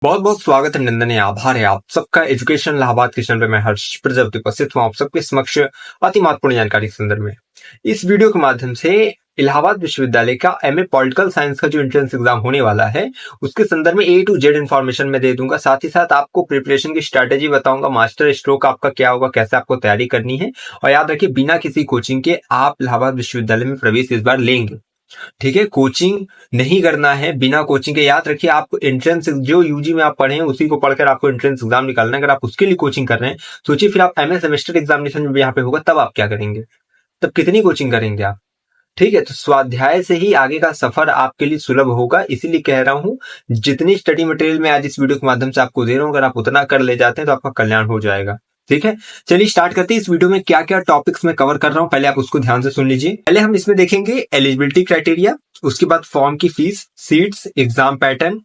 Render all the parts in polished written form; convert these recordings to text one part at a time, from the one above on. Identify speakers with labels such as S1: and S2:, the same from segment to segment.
S1: बहुत बहुत स्वागत है, नंदन आभार है आप सबका एजुकेशन इलाहाबाद के चैनल पे। मैं हर्ष प्रजापति उपस्थित हूँ आप सबके समक्ष अति महत्वपूर्ण जानकारी के संदर्भ में। इस वीडियो के माध्यम से इलाहाबाद विश्वविद्यालय का एमए पॉलिटिकल साइंस का जो एंट्रेंस एग्जाम होने वाला है उसके संदर्भ में A to Z इन्फॉर्मेशन मैं दे दूंगा। साथ ही साथ आपको प्रिपरेशन की स्ट्रैटेजी बताऊंगा, मास्टर स्ट्रोक आपका क्या होगा, कैसे आपको तैयारी करनी है। और याद रखिए, बिना किसी कोचिंग के आप इलाहाबाद विश्वविद्यालय में प्रवेश इस बार लेंगे। ठीक है, कोचिंग नहीं करना है, बिना कोचिंग के। याद रखिए, आप एंट्रेंस जो यूजी में आप पढ़े हैं उसी को पढ़कर आपको एंट्रेंस एग्जाम निकालना है। अगर आप उसके लिए कोचिंग कर रहे हैं, सोचिए फिर आप एमए सेमेस्टर एग्जामिनेशन में भी यहाँ पे होगा, तब आप क्या करेंगे, तब कितनी कोचिंग करेंगे आप। ठीक है, तो स्वाध्याय से ही आगे का सफर आपके लिए सुलभ होगा। इसीलिए कह रहा हूं, जितनी स्टडी मटेरियल मैं आज इस वीडियो के माध्यम से आपको दे रहा हूं, अगर आप उतना कर ले जाते हैं तो आपका कल्याण हो जाएगा। ठीक है, चलिए स्टार्ट करते हैं। इस वीडियो में क्या क्या टॉपिक्स मैं कवर कर रहा हूं, पहले आप उसको ध्यान से सुन लीजिए। पहले हम इसमें देखेंगे एलिजिबिलिटी क्राइटेरिया, उसके बाद फॉर्म की फीस, सीट्स, एग्जाम पैटर्न,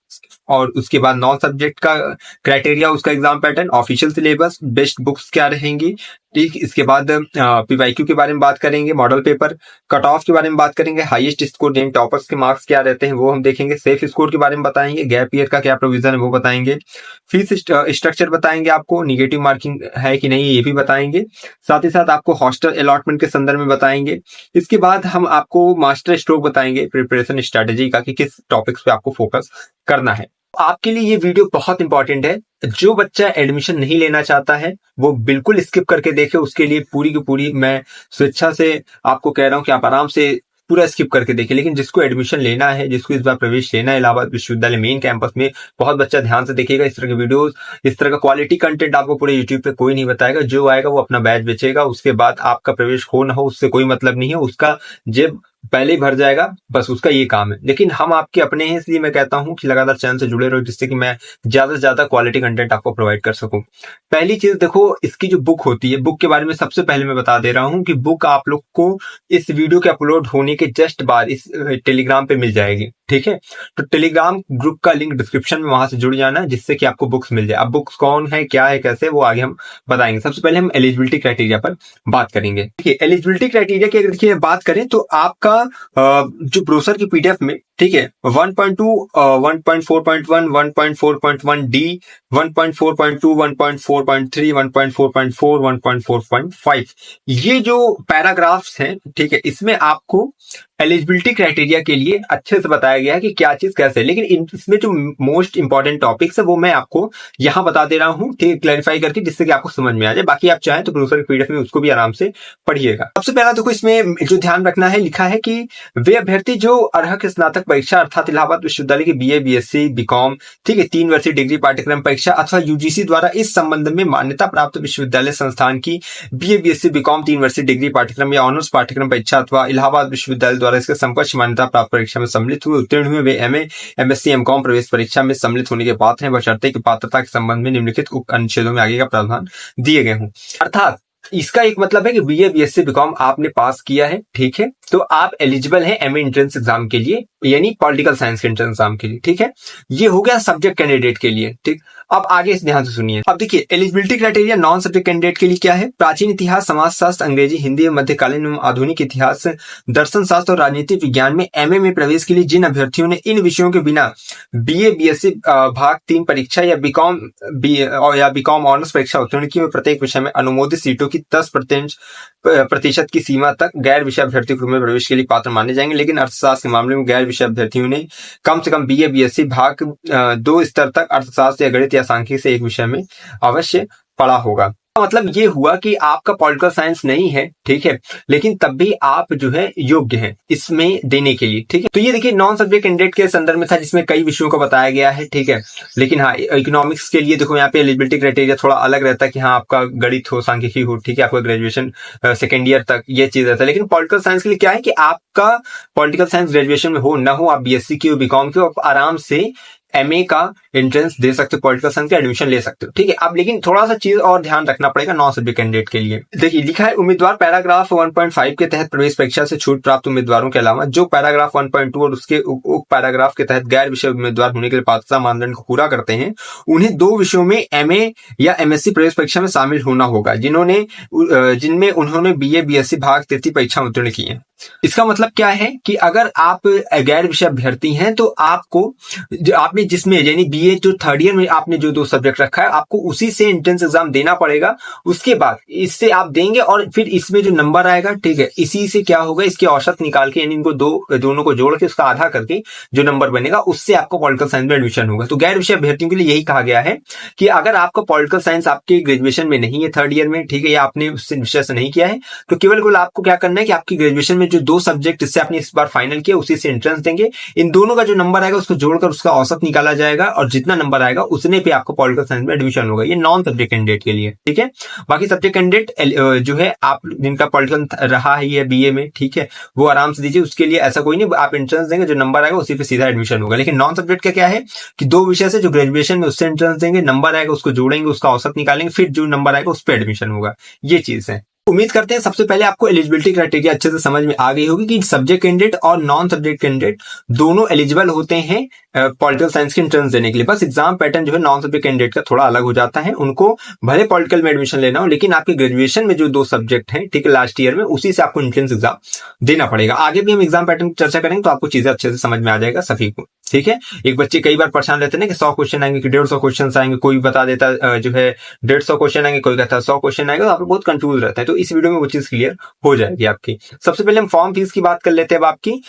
S1: और उसके बाद नॉन सब्जेक्ट का क्राइटेरिया, उसका exam pattern, official syllabus, best books क्या रहेंगी। ठीक, इसके बाद पीवाईक्यू के बारे में बात करेंगे, मॉडल पेपर, कट ऑफ के बारे में बात करेंगे, हाईएस्ट स्कोर यानी टॉपर्स के मार्क्स क्या रहते हैं वो हम देखेंगे, सेफ स्कोर के बारे में बताएंगे, गैप ईयर का क्या प्रोविजन है वो बताएंगे, फीस स्ट्रक्चर बताएंगे, आपको निगेटिव मार्किंग है कि नहीं ये भी बताएंगे, साथ ही साथ आपको हॉस्टल अलॉटमेंट के संदर्भ में बताएंगे। इसके बाद हम आपको मास्टर स्ट्रोक बताएंगे, प्रिपरेशन स्ट्रेटेजी का, कि किस टॉपिक्स पे आपको फोकस करना है। आपके लिए ये वीडियो बहुत इंपॉर्टेंट है। जो बच्चा एडमिशन नहीं लेना चाहता है वो बिल्कुल स्किप करके देखे। उसके लिए पूरी की पूरी मैं स्वेच्छा से आपको कह रहा हूं कि आप आराम से पूरा स्किप करके देखें। लेकिन जिसको एडमिशन लेना है, जिसको इस बार प्रवेश लेना है इलाहाबाद विश्वविद्यालय मेन कैंपस में, बहुत बच्चा ध्यान से देखिएगा। इस तरह के वीडियोस, इस तरह का क्वालिटी कंटेंट आपको पूरे यूट्यूब पे कोई नहीं बताएगा। जो आएगा वो अपना बैच बेचेगा, उसके बाद आपका प्रवेश हो ना हो उससे कोई मतलब नहीं है। उसका जेब पहले ही भर जाएगा, बस उसका ये काम है। लेकिन हम आपके अपने हैं, इसलिए मैं कहता हूं कि लगातार चैनल से जुड़े रहो, जिससे कि मैं ज्यादा से ज्यादा क्वालिटी कंटेंट आपको प्रोवाइड कर सकूं। पहली चीज देखो, इसकी जो बुक होती है, बुक के बारे में सबसे पहले मैं बता दे रहा हूं कि बुक आप लोग को इस वीडियो के अपलोड होने के जस्ट बाद इस टेलीग्राम पे मिल जाएगी। ठीक है, तो टेलीग्राम ग्रुप का लिंक डिस्क्रिप्शन में, वहां से जुड़ जाना जिससे कि आपको बुक्स मिल जाए। अब बुक्स कौन है, क्या है, कैसे, वो आगे हम बताएंगे। सबसे पहले हम एलिजिबिलिटी क्राइटेरिया पर बात करेंगे। देखिए, एलिजिबिलिटी क्राइटेरिया की अगर देखिए बात करें तो आपका जो ब्रोशर की पीडीएफ में, ठीक है, 1.2, 1.4.1, 1.4.1D, 1.4.2, 1.4.3, 1.4.4, 1.4.5, ये जो पैराग्राफ्स हैं, ठीक है, इसमें आपको एलिजिबिलिटी क्राइटेरिया के लिए अच्छे से बताया गया है कि क्या चीज कैसे। लेकिन इसमें जो मोस्ट इंपॉर्टेंट टॉपिक्स है वो मैं आपको यहाँ बता दे रहा हूँ, ठीक है, क्लैरिफाई करके, जिससे कि आपको समझ में आ जाए। बाकी आप चाहें तो ब्रोशर की पीडीएफ में उसको भी आराम से पढ़िएगा। सबसे पहला देखो, इसमें जो ध्यान रखना है, लिखा है कि वे अभ्यर्थी जो अर्हक स्नातक परीक्षा अर्थात इलाहाबाद विश्वविद्यालय की बीए, बीएससी, बीकॉम, ठीक है, 3 वर्षीय डिग्री पाठ्यक्रम परीक्षा अथवा यूजीसी द्वारा इस संबंध में मान्यता प्राप्त विश्वविद्यालय संस्थान की बीए, बीएससी, बीकॉम 3 वर्षीय डिग्री पाठ्यक्रम या ऑनर्स पाठ्यक्रम परीक्षा अथवा इलाहाबाद विश्वविद्यालय द्वारा इसके समकक्ष मान्यता प्राप्त परीक्षा में सम्मिलित हुए, उत्तीर्ण हुए, वे एमए, एमएससी, एमकॉम प्रवेश परीक्षा में सम्मिलित होने के पात्र हैं, बशर्ते कि पात्रता के संबंध में निम्नलिखित उप अनुच्छेदों में आगे का प्रावधान दिए गए हों। अर्थात इसका एक मतलब है कि बीए, बीएससी, बीकॉम आपने पास किया है, ठीक है, तो आप एलिजिबल हैं एमए एंट्रेंस एग्जाम के लिए, यानी पॉलिटिकल साइंस के एंट्रेंस एग्जाम के लिए। ठीक है, ये हो गया सब्जेक्ट कैंडिडेट के लिए। ठीक, अब आगे इस ध्यान से सुनिए। अब देखिए, eligibility criteria non subject candidate के लिए क्या है। प्राचीन इतिहास, समाजशास्त्र, अंग्रेजी, हिंदी, मध्यकालीन एवं आधुनिक इतिहास, दर्शन शास्त्र और राजनीतिक विज्ञान में एमए में प्रवेश के लिए जिन अभ्यर्थियों ने इन विषयों के बिना बीए, बीएससी भाग 3 परीक्षा या बीकॉम ऑनर्स परीक्षा उत्तीर्ण की, प्रत्येक विषय में अनुमोदित सीटों की 10% की सीमा तक गैर विषय अभ्यर्थी के रूप में प्रवेश के लिए पात्र माने जाएंगे। लेकिन अर्थशास्त्र के मामले में गैर विषय अभ्यर्थियों ने कम से कम बीए, बीएससी भाग 2 स्तर तक अर्थशास्त्र या गणित या सांख्यिकी से एक विषय में अवश्य पढ़ा होगा। मतलब ये हुआ कि आपका पॉलिटिकल साइंस नहीं है, ठीक है, लेकिन तब भी आप जो है योग्य हैं इसमें देने के लिए। ठीक है, तो ये देखिए नॉन सब्जेक्ट कैंडिडेट के संदर्भ में था, जिसमें कई विषयों को बताया गया है। ठीक है, लेकिन हाँ, इकोनॉमिक्स के लिए देखो यहाँ पे एलिजिबिलिटी क्राइटेरिया थोड़ा अलग रहता है कि हाँ आपका गणित हो, सांख्यिकी हो, ठीक है, आपका ग्रेजुएशन सेकेंड ईयर तक ये चीज रहता है। लेकिन पॉलिटिकल साइंस के लिए क्या है कि आपका पॉलिटिकल साइंस ग्रेजुएशन में हो ना हो, आप बीएससी की हो, बीकॉम की हो, आप आराम से एमए का एंट्रेंस दे सकते हो, पॉलिटिकल साइंस का एडमिशन ले सकते हो। ठीक है, अब लेकिन थोड़ा सा चीज और ध्यान रखना पड़ेगा नॉन सब्जेक्ट कैंडिडेट के लिए। देखिए, लिखा है उम्मीदवार पैराग्राफ 1.5 के तहत प्रवेश परीक्षा से छूट प्राप्त उम्मीदवारों के अलावा जो पैराग्राफ 1.2 और उसके उप पैराग्राफ के तहत गैर विषय उम्मीदवार होने के लिए पात्रता मानदंड को पूरा करते हैं, उन्हें 2 विषयों में एमए या एमएससी प्रवेश परीक्षा में शामिल होना होगा, जिनमें उन्होंने बीए, बीएससी भाग 3 परीक्षा उत्तीर्ण की है। इसका मतलब क्या है कि अगर आप गैर विषय अभ्यर्थी हैं तो आपको आपने जिसमें यानी बीए जो थर्ड ईयर में आपने जो 2 सब्जेक्ट रखा है आपको उसी से एंट्रेंस एग्जाम देना पड़ेगा। उसके बाद इससे आप देंगे और फिर इसमें जो नंबर आएगा, ठीक है, इसी से क्या होगा, इसकी औसत निकाल के यानी इनको दोनों को जोड़ के उसका आधा करके जो नंबर बनेगा उससे आपको पॉलिटिकल साइंस में एडमिशन होगा। तो गैर विषय अभ्यर्थियों के लिए यही कहा गया है कि अगर आपका पॉलिटिकल साइंस आपके ग्रेजुएशन में नहीं है थर्ड ईयर में, ठीक है, या आपने उससे विषय से नहीं किया है, तो केवल आपको क्या करना है कि आपकी ग्रेजुएशन में जो 2 सब्जेक्ट जिससे आपने इस बार फाइनल किया उसी से एंट्रेंस देंगे। इन दोनों का जो नंबर आएगा उसको जोड़कर उसका औसत निकाला जाएगा और जितना नंबर आएगा उतने पे आपको पॉलिटिकल साइंस में एडमिशन होगा। ये नॉन सब्जेक्ट कैंडिडेट के लिए, ठीक है। बाकी सब्जेक्ट कैंडिडेट जो है आप जिनका पॉलिटिकल रहा है ये बीए में, ठीक है, वो आराम से दीजिए, उसके लिए ऐसा कोई नहीं, आप एंट्रेंस देंगे, जो नंबर आएगा उसी पे सीधा एडमिशन होगा। लेकिन नॉन सब्जेक्ट का क्या है कि 2 विषय से जो ग्रेजुएशन में उससे एंट्रेंस देंगे, नंबर आएगा उसको जोड़ेंगे, उसका औसत निकालेंगे, फिर जो नंबर आएगा उस पर एडमिशन होगा। ये चीज है। उम्मीद करते हैं सबसे पहले आपको एलिजिबिलिटी क्राइटेरिया अच्छे से समझ में आ गई होगी कि सब्जेक्ट कैंडिडेट और नॉन सब्जेक्ट कैंडिडेट दोनों एलिजिबल होते हैं पॉलिटिकल साइंस के एंट्रेंस देने के लिए। बस एग्जाम पैटर्न जो है नॉन सब्जेक्ट कैंडिडेट का थोड़ा अलग हो जाता है, उनको भले पॉलिटिकल में एडमिशन लेना हो लेकिन आपके ग्रेजुएशन में जो 2 सब्जेक्ट हैं, ठीक है, लास्ट ईयर में, उसी से आपको एंट्रेंस एग्जाम देना पड़ेगा। आगे भी हम एग्जाम पैटर्न की चर्चा करेंगे तो आपको चीजें अच्छे से समझ में आ जाएगा सभी को, ठीक है। एक बच्चे कई बार परेशान रहते हैं ना कि 100 क्वेश्चन आएंगे कि 150 क्वेश्चन आएंगे, कोई बता देता जो है 150 क्वेश्चन आएंगे, कोई कहता है 100 क्वेश्चन आएगा, तो आप बहुत कंफ्यूज रहता है। तो इस वीडियो में वो चीज क्लियर हो जाएगी आपकी। सबसे पहले हम फॉर्म फीस की बात कर लेते हैं। अब आपकी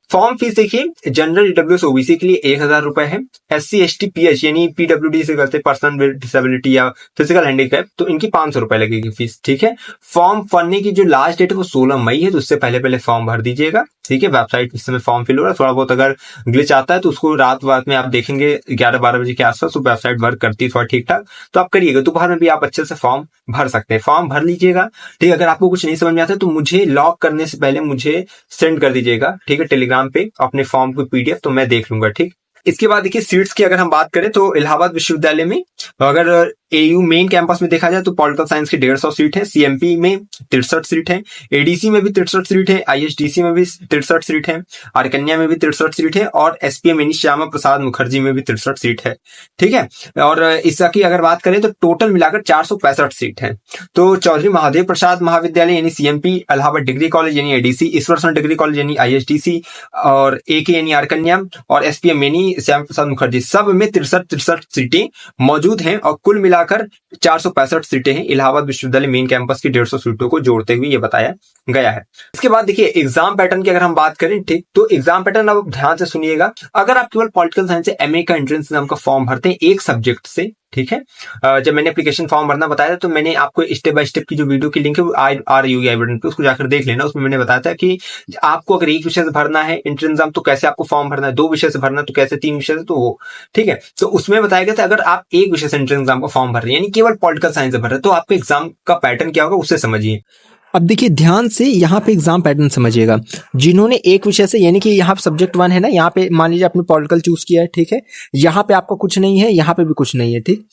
S1: फॉर्म फीस देखिए, जनरल ईडब्ल्यूएस ओबीसी के लिए 1000 रुपए है। SC ST PH यानी PWD से करते पर्सन विद डिसेबिलिटी या फिजिकल हैंडीकैप, तो इनकी 500 रुपए लगेगी फीस, ठीक है। फॉर्म भरने की जो लास्ट डेट है वो 16 मई है, तो उससे पहले फॉर्म भर दीजिएगा, ठीक है। वेबसाइट इस समय फॉर्म फिल हो रहा है, थोड़ा बहुत अगर ग्लिच आता है तो उसको रात में आप देखेंगे 11-12 बजे के आसपास, तो वेबसाइट वर्क करती है थोड़ा ठीक ठाक, तो आप करिएगा। दोपहर में भी आप अच्छे से फॉर्म भर सकते हैं, फॉर्म भर लीजिएगा, ठीक है। अगर आपको कुछ नहीं समझ में आता है तो मुझे लॉक करने से पहले मुझे सेंड कर दीजिएगा, ठीक है, टेलीग्राम पे अपने फॉर्म की PDF, तो मैं देख लूंगा, ठीक। इसके बाद देखिए सीट्स की अगर हम बात करें तो इलाहाबाद विश्वविद्यालय में अगर AU मेन कैंपस में देखा जाए तो पॉलिटिकल साइंस की 150 सीट है, CMP में 63 सीट है, ADC में भी 63 सीट है, ISDC में भी 63 सीट है, आर्कन्या में भी 63 सीट है और SPM यानी श्यामा प्रसाद मुखर्जी में भी 63 सीट है, ठीक है। और इसकी अगर बात करें तो टोटल मिलाकर 465 सीट है। तो चौधरी महादेव प्रसाद महाविद्यालय यानी CMP, इलाहाबाद डिग्री कॉलेज यानी ADC, ईश्वर डिग्री कॉलेज यानी ISDC और AK यानी आर्कन्या और SPM यानी श्यामा प्रसाद मुखर्जी, सब में 63 सीटें मौजूद हैं और कुल मिलाकर 465 सीटें हैं इलाहाबाद विश्वविद्यालय मेन कैंपस की 150 सीटों को जोड़ते हुए ये बताया गया है। इसके बाद देखिए एग्जाम पैटर्न की अगर हम बात करें, ठीक, तो एग्जाम पैटर्न अब ध्यान से सुनिएगा। अगर आप केवल पॉलिटिकल साइंस से MA का एंट्रेंस एग्जाम का फॉर्म भरते हैं एक सब्जेक्ट से, ठीक है, जब मैंने एप्लीकेशन फॉर्म भरना बताया था तो मैंने आपको स्टेप बाय स्टेप की जो वीडियो की लिंक है वो आ रही होगी आई बटन पे, उसको जाकर देख लेना। उसमें मैंने बताया था कि आपको अगर एक विषय से भरना है एंट्रेंस एग्जाम तो कैसे आपको फॉर्म भरना है, 2 विषय से भरना तो कैसे, 3 विषय से तो वो, ठीक है। तो उसमें बताया गया था अगर आप एक विषय से एंट्रेंस एग्जाम का फॉर्म भर रहे हैं यानी केवल पॉलिटिकल साइंस से भर रहे हैं तो आपके एग्जाम का पैटर्न क्या होगा उससे समझिए।
S2: अब देखिए ध्यान से यहाँ पे एग्जाम पैटर्न समझिएगा। जिन्होंने एक विषय से यानी कि यहाँ सब्जेक्ट 1 है ना, यहाँ पे मान लीजिए आपने पॉलिटिकल चूज किया है, ठीक है, यहाँ पे आपका कुछ नहीं है, यहाँ पे भी कुछ नहीं है, ठीक,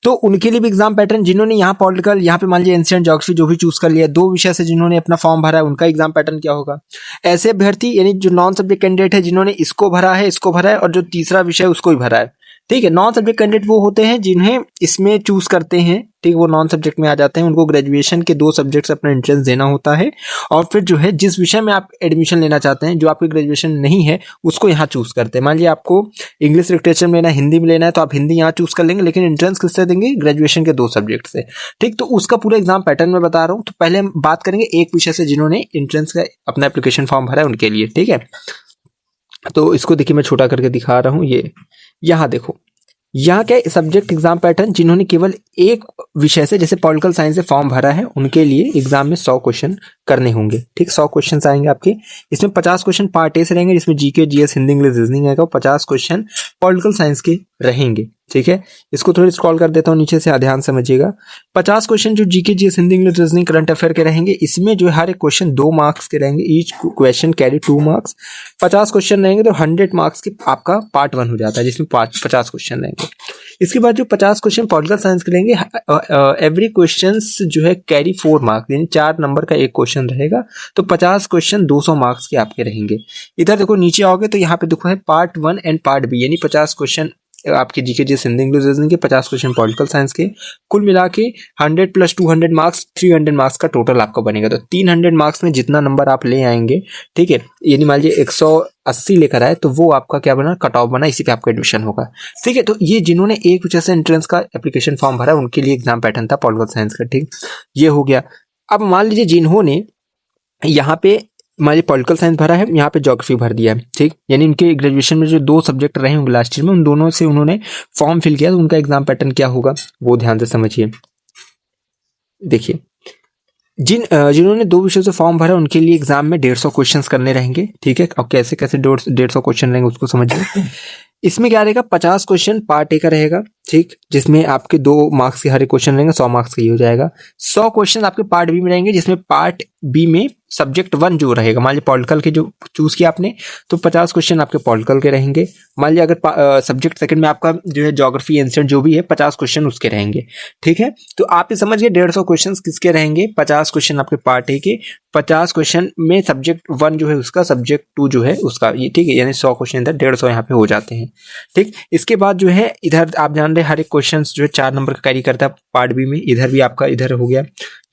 S2: तो उनके लिए भी एग्जाम पैटर्न, जिन्होंने यहाँ पॉलिटिकल, यहाँ पे मान लीजिए एंशिएंट ज्योग्राफी जो भी चूज कर लिया, 2 विषय से जिन्होंने अपना फॉर्म भरा है उनका एग्जाम पैटर्न क्या होगा। ऐसे अभ्यर्थी यानी जो नॉन सब्जेक्ट कैंडिडेट है जिन्होंने इसको भरा है, इसको भरा है और जो तीसरा विषय उसको ही भरा है, ठीक है। नॉन सब्जेक्ट कैंडिडेट वो होते हैं जिन्हें इसमें चूज करते हैं, ठीक, वो नॉन सब्जेक्ट में आ जाते हैं, उनको ग्रेजुएशन के 2 सब्जेक्ट से अपना एंट्रेंस देना होता है और फिर जो है जिस विषय में आप एडमिशन लेना चाहते हैं, जो आपकी ग्रेजुएशन नहीं है उसको यहाँ चूज करते हैं। मान लीजिए आपको इंग्लिश लिटरेचर में लेना है, हिंदी में लेना है, तो आप हिंदी यहाँ चूज कर लेंगे, लेकिन एंट्रेंस किससे देंगे, ग्रेजुएशन के 2 सब्जेक्ट से, ठीक। तो उसका पूरा एग्जाम पैटर्न मैं बता रहा हूँ। तो पहले हम बात करेंगे एक विषय से जिन्होंने एंट्रेंस का अपना एप्लीकेशन फॉर्म भरा है उनके लिए, ठीक है। तो इसको देखिए मैं छोटा करके दिखा रहा हूँ, ये यहाँ देखो, यहाँ क्या सब्जेक्ट एग्जाम पैटर्न, जिन्होंने केवल एक विषय से जैसे पॉलिटिकल साइंस से फॉर्म भरा है उनके लिए एग्जाम में 100 क्वेश्चन करने होंगे, ठीक। 100 क्वेश्चन आएंगे आपके, इसमें 50 क्वेश्चन पार्ट ए से रहेंगे जिसमें GK, GS, Hindi, English, reasoning आएगा, 50 क्वेश्चन पॉलिटिकल साइंस के रहेंगे, ठीक है। इसको थोड़ी स्क्रॉल कर देता हूँ नीचे से, ध्यान समझिएगा। 50 क्वेश्चन जो GK, GS, Hindi, English, reasoning, current affair के रहेंगे, इसमें जो हर एक क्वेश्चन 2 मार्क्स के रहेंगे, each question carry 2 marks. 50 question रहेंगे तो 100 मार्क्स के आपका पार्ट 1 हो जाता है जिसमें 50 क्वेश्चन रहेंगे। इसके बाद जो 50 क्वेश्चन पॉलिटिकल साइंस के रहेंगे, एवरी क्वेश्चन जो है कैरी 4 मार्क्स, यानी 4 नंबर का एक क्वेश्चन रहेगा, तो 50 क्वेश्चन 200 मार्क्स के आपके रहेंगे। इधर देखो नीचे आओगे तो यहाँ पे देखो है पार्ट 1 एंड पार्ट बी, यानी 50 क्वेश्चन आपके GK GS Hindi English reasoning के, 50 क्वेश्चन पॉलिटिकल साइंस के, कुल मिला के 100 प्लस 200 मार्क्स 300 मार्क्स का टोटल आपका बनेगा। तो 300 मार्क्स में जितना नंबर आप ले आएंगे, ठीक है, यानी मान लीजिए 180 लेकर आए तो वो आपका क्या बना, कट ऑफ बना, इसी पे आपका एडमिशन होगा। ठीक है, तो ये जिन्होंने एक वजह से एंट्रेंस का एप्लीकेशन फॉर्म भरा उनके लिए एग्जाम पैटर्न था पॉलिटिकल साइंस का। ठीक, ये हो गया। अब मान लीजिए जिन्होंने यहाँ पे मान लीजिए पॉलिटिकल साइंस भरा है, यहाँ पे ज्योग्राफी भर दिया है, ठीक, यानी उनके ग्रेजुएशन में जो 2 सब्जेक्ट रहे होंगे लास्ट ईयर में, उन दोनों से उन्होंने फॉर्म फिल किया, तो उनका एग्जाम पैटर्न क्या होगा वो ध्यान से समझिए। देखिए, जिन्होंने 2 विषयों से फॉर्म भरा उनके लिए एग्जाम में 150 क्वेश्चंस करने रहेंगे। ठीक है, और कैसे कैसे 150 क्वेश्चन रहेंगे उसको समझिए। इसमें क्या रहेगा, 50 क्वेश्चन पार्ट ए का रहेगा, ठीक, जिसमें आपके 2 मार्क्स के हर एक क्वेश्चन रहेंगे, 100 मार्क्स का ही हो जाएगा। 100 क्वेश्चन आपके पार्ट बी में रहेंगे, जिसमें पार्ट बी में सब्जेक्ट 1 जो रहेगा, मान लीजिए पॉलिटिकल के जो चूज किया आपने, तो 50 क्वेश्चन आपके पॉलिटिकल के रहेंगे। मान लीजिए अगर सब्जेक्ट सेकंड में आपका जो है ज्योग्राफी एंसेंट जो भी है, 50 क्वेश्चन उसके रहेंगे। ठीक है, तो आप ये समझ गए 150 क्वेश्चन किसके रहेंगे, 50 क्वेश्चन आपके पार्ट ए के, 50 क्वेश्चन में सब्जेक्ट 1 जो है उसका, सब्जेक्ट 2 जो है उसका, ये ठीक है, यानी 100 क्वेश्चन इधर 150 यहाँ पे हो जाते हैं। ठीक, इसके बाद जो है इधर आप जान रहे हर एक क्वेश्चन जो है 4 नंबर का कैरी करता है पार्ट बी में, इधर भी आपका इधर हो गया।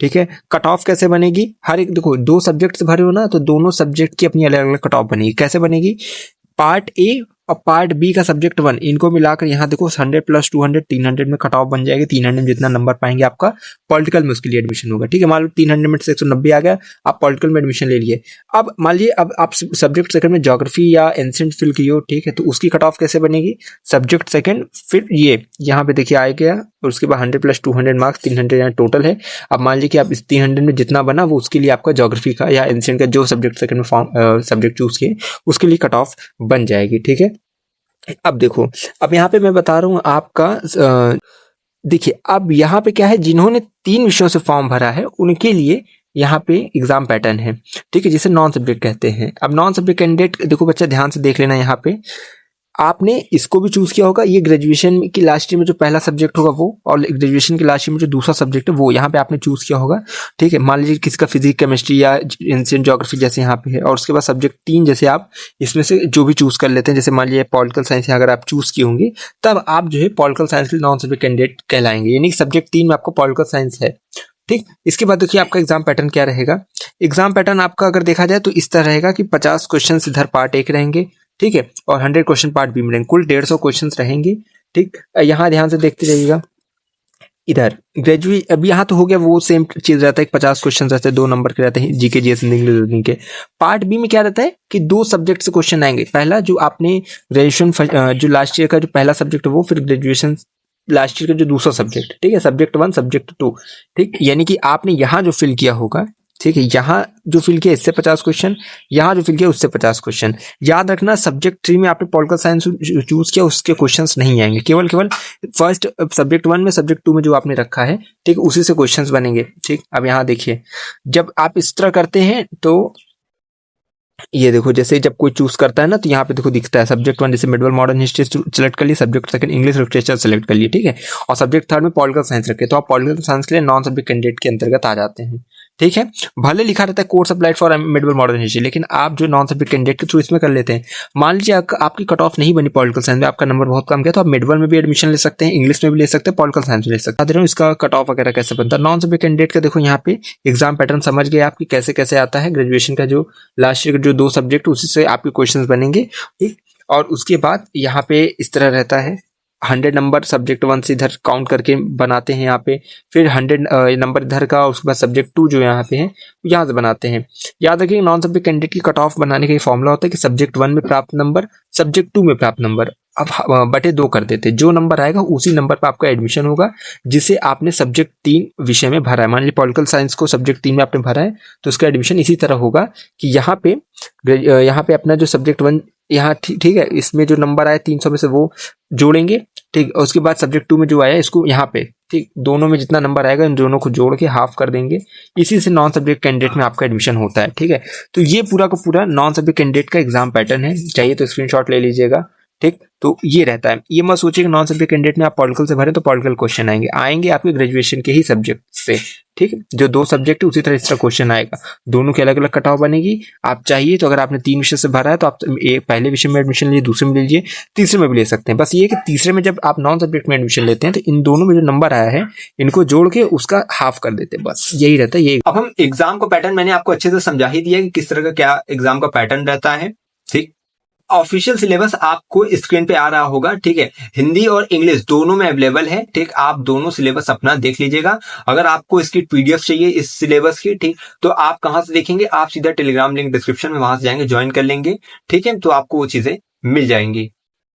S2: ठीक है, कट ऑफ कैसे बनेगी, हर एक देखो 2 सब्जेक्ट से भरे हो ना, तो दोनों सब्जेक्ट की अपनी अलग अलग कट ऑफ बनेगी। कैसे बनेगी, पार्ट ए और पार्ट बी का सब्जेक्ट 1 इनको मिलाकर यहाँ देखो 100 प्लस 200 300 में कट ऑफ बन जाएगी। 300 में जितना नंबर पाएंगे आपका पॉलिटिकल में उसके लिए एडमिशन होगा। ठीक है, मान लो 300 में से 190 आ गया, आप पॉलिटिकल में एडमिशन ले लिए। अब मान लीजिए अब आप सब्जेक्ट सेकंड में ज्योग्राफी या एंसेंट फिल की हो, ठीक है, तो उसकी कट ऑफ कैसे बनेगी, सब्जेक्ट सेकंड फिर ये यहाँ पे देखिए आ गया, और उसके बाद 100 प्लस 200 मार्क्स 300 यहाँ टोटल है। अब मान लीजिए कि आप इस 300 में जितना बना वो उसके लिए आपका ज्योग्राफी का या एंसेंट का जो सब्जेक्ट सेकंड में फॉर्म सब्जेक्ट चूज किए उसके लिए कट ऑफ बन जाएगी। ठीक है, अब देखो, अब यहाँ पे मैं बता रहा हूँ आपका देखिए, अब यहाँ पे क्या है, जिन्होंने 3 विषयों से फॉर्म भरा है उनके लिए यहाँ पे एग्जाम पैटर्न है। ठीक है, जिसे नॉन सब्जेक्ट कहते हैं। अब नॉन सब्जेक्ट कैंडिडेट देखो बच्चा ध्यान से देख लेना, यहाँ पे आपने इसको भी चूज किया होगा, ये ग्रेजुएशन की लास्ट ईयर में जो पहला सब्जेक्ट होगा वो, और ग्रेजुएशन की लास्ट ईयर में जो दूसरा सब्जेक्ट है वो यहाँ पे आपने चूज किया होगा। ठीक है, मान लीजिए किसी का फिजिक्स केमिस्ट्री या एंशिएंट ज्योग्राफी जैसे यहाँ पे है, और उसके बाद सब्जेक्ट 3 जैसे आप इसमें से जो भी चूज कर लेते हैं, जैसे मान लीजिए पॉलिटिकल साइंस अगर आप चूज किए होंगे तब आप जो है पॉलिटिकल साइंस के नॉन सब्जेक्ट कैंडिडेट कहलाएंगे, यानी सब्जेक्ट 3 में आपको पॉलिटिकल साइंस है। ठीक, इसके बाद देखिए आपका एग्जाम पैटर्न क्या रहेगा। एग्जाम पैटर्न आपका अगर देखा जाए तो इस तरह रहेगा कि 50 क्वेश्चन इधर पार्ट ए रहेंगे, ठीक है, और 100 क्वेश्चन पार्ट बी में रहेंगे, कुल 150 क्वेश्चन रहेंगे। ठीक, यहाँ ध्यान से देखते जाइएगा, इधर ग्रेजुएट अब यहाँ तो हो गया, वो सेम चीज रहता है, 50 क्वेश्चन रहते हैं, 2 नंबर के रहते हैं जीके जीएस इंग्लिश रीजनिंग के। पार्ट बी में क्या रहता है कि 2 सब्जेक्ट से क्वेश्चन आएंगे, पहला जो आपने ग्रेजुएशन जो लास्ट ईयर का जो पहला सब्जेक्ट है वो, फिर ग्रेजुएशन लास्ट ईयर का जो दूसरा सब्जेक्ट, ठीक है, सब्जेक्ट 1 सब्जेक्ट 2। ठीक, यानी कि आपने यहाँ जो फिल किया होगा, ठीक है, यहाँ जो फिल किया इससे 50 क्वेश्चन, यहाँ जो फिल किया उससे 50 क्वेश्चन। याद रखना सब्जेक्ट 3 में आपने पॉलिटिकल साइंस चूज किया उसके क्वेश्चंस नहीं आएंगे, केवल फर्स्ट सब्जेक्ट 1 में सब्जेक्ट 2 में जो आपने रखा है, ठीक, उसी से क्वेश्चंस बनेंगे। ठीक, अब यहाँ देखिए जब आप इस तरह करते हैं तो ये देखो, जैसे जब कोई चूज करता है ना तो यहाँ पे देखो दिखता है सब्जेक्ट 1 जैसे मिडिवल मॉडर्न हिस्ट्री सेलेक्ट कर लिए, subject second English literature select कर लिए, ठीक है, और सब्जेक्ट 3 में पॉलिटिकल साइंस रखे, तो आप पॉलिटिकल साइंस के लिए नॉन सब्जेक्ट कैंडिडेट के अंतर्गत आ जाते हैं। ठीक है, भले लिखा रहता है course applied for medieval modern history, लेकिन आप जो नॉन सब्जेक्ट कैंडिडेट के थ्रू इसमें कर लेते हैं। मान लीजिए आपकी कट ऑफ नहीं बनी पॉलिटिकल साइंस में, आपका नंबर बहुत कम गया, तो आप मिडिवल में भी एडमिशन ले सकते हैं, इंग्लिश में भी ले सकते हैं, पॉलिटिकल साइंस में ले सकते हैं। इसका कट ऑफ वगैरह कैसे बनता है नॉन सब्जेक्ट कैंडिडेट का, देखो यहाँ पे एग्जाम पैटर्न समझ गए आपकी कैसे कैसे आता है। ग्रेजुएशन का जो लास्ट ईयर जो 2 सब्जेक्ट उसी से आपके क्वेश्चंस बनेंगे। ठीक, और उसके बाद यहाँ पे इस तरह रहता है, 100 नंबर सब्जेक्ट 1 से इधर काउंट करके बनाते हैं यहाँ पे, फिर 100 नंबर इधर का, उसके बाद सब्जेक्ट 2 जो यहाँ पे है यहाँ से बनाते हैं। याद रखिए नॉन सब्जेक्ट कैंडिडेट की कट ऑफ बनाने का ये फॉर्मूला होता है कि सब्जेक्ट 1 में प्राप्त नंबर सब्जेक्ट 2 में प्राप्त नंबर अब बटे 2 कर देते, जो नंबर आएगा उसी नंबर पर आपका एडमिशन होगा जिसे आपने सब्जेक्ट 3 विषय में भरा है। मान लीजिए पॉलिटिकल साइंस को सब्जेक्ट 3 में आपने भरा है तो उसका एडमिशन इसी तरह होगा कि यहाँ पे अपना जो सब्जेक्ट 1 यहाँ ठीक है, इसमें जो नंबर आया 300 में से वो जोड़ेंगे। ठीक, उसके बाद सब्जेक्ट 2 में जो आया इसको यहाँ पे, ठीक, दोनों में जितना नंबर आएगा इन दोनों को जोड़ के हाफ कर देंगे, इसी से नॉन सब्जेक्ट कैंडिडेट में आपका एडमिशन होता है। ठीक है, तो ये पूरा का पूरा नॉन सब्जेक्ट कैंडिडेट का एग्जाम पैटर्न है, चाहिए तो स्क्रीनशॉट ले लीजिएगा। ठीक, तो ये रहता है। ये मत सोचिए कि नॉन सब्जेक्ट कैंडिडेट में आप पॉलिटिकल से भरें तो पॉलिटिकल क्वेश्चन आएंगे आपके ग्रेजुएशन के ही सब्जेक्ट से। ठीक है, जो 2 सब्जेक्ट है उसी तरह इस तरह क्वेश्चन आएगा, दोनों की अलग अलग कट ऑफ बनेगी। आप चाहिए तो अगर आपने 3 विषय से भरा है तो आप पहले विषय में एडमिशन लीजिए, दूसरे में लीजिए, तीसरे में भी ले सकते हैं। बस ये कि तीसरे में जब आप नॉन सब्जेक्ट में एडमिशन लेते हैं तो इन दोनों में जो नंबर आया है इनको जोड़ के उसका हाफ कर देते हैं, बस यही रहता है। ये
S1: अब हम एग्जाम का पैटर्न मैंने आपको अच्छे से समझा ही दिया कि किस तरह का क्या एग्जाम का पैटर्न रहता है। ठीक, ऑफिशियल सिलेबस आपको स्क्रीन पे आ रहा होगा। ठीक है, हिंदी और इंग्लिश दोनों में अवेलेबल है। ठीक, आप दोनों सिलेबस अपना देख लीजिएगा। अगर आपको इसकी पीडीएफ चाहिए इस सिलेबस की, ठीक, तो आप कहां से देखेंगे, आप सीधा टेलीग्राम लिंक डिस्क्रिप्शन में वहां से जाएंगे, ज्वाइन कर लेंगे। ठीक है, तो आपको वो चीजें मिल जाएंगी।